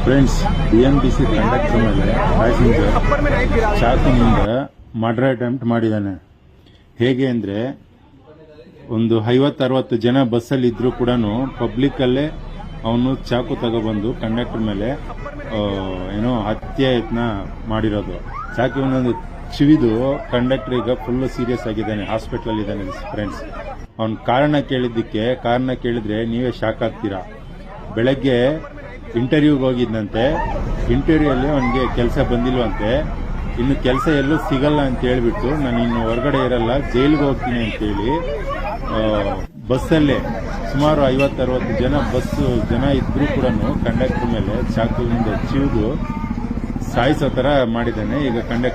Friends, BMTC conductor ಮೇಲೆ passenger ಚಾಕುನಿಂದ murder attempt ಮಾಡಿದ್ದಾನೆ. ಹೇಗೆ ಅಂದರೆ, ಒಂದು 50-60 ಜನ ಬಸ್ಸಲ್ಲಿ ಇದ್ರೂ ಕೂಡ ಪಬ್ಲಿಕ್ಕಲ್ಲೇ ಅವನು ಚಾಕು ತಗೊಬಂದು ಕಂಡಕ್ಟರ್ ಮೇಲೆ ಏನೋ ಹತ್ಯೆ ಯತ್ನ ಮಾಡಿರೋದು. ಚಾಕುವಿನೊಂದು ಚಿವಿದು ಕಂಡಕ್ಟರ್ ಈಗ ಫುಲ್ ಸೀರಿಯಸ್ ಆಗಿದ್ದಾನೆ, ಹಾಸ್ಪಿಟಲ್ ಇದ್ದಾನೆ. ಫ್ರೆಂಡ್ಸ್, ಅವನ ಕಾರಣ ಕೇಳಿದ್ರೆ ನೀವೇ ಶಾಕ್ ಆಗ್ತೀರಾ. ಬೆಳಗ್ಗೆ ಇಂಟರ್ವ್ಯೂಗೆ ಹೋಗಿದ್ದಂತೆ. ಇಂಟರ್ವ್ಯೂಯಲ್ಲಿ ಅವನಿಗೆ ಕೆಲಸ ಬಂದಿಲ್ವಂತೆ. ಇನ್ನು ಕೆಲಸ ಎಲ್ಲೂ ಸಿಗಲ್ಲ ಅಂತ ಹೇಳ್ಬಿಟ್ಟು, ನಾನು ಇನ್ನು ಹೊರಗಡೆ ಇರಲ್ಲ, ಜೈಲಿಗೆ ಹೋಗ್ತೀನಿ ಅಂತೇಳಿ ಬಸ್ಸಲ್ಲೇ ಸುಮಾರು 50-60 ಜನ ಇದ್ರೂ ಕೂಡ ಕಂಡಕ್ಟರ್ ಮೇಲೆ ಚಾಕುವಿನಿಂದ ಚಿವಿದು ಸಾಯಿಸೋ ಥರ ಮಾಡಿದ್ದಾನೆ. ಈಗ ಕಂಡಕ್ಟರ್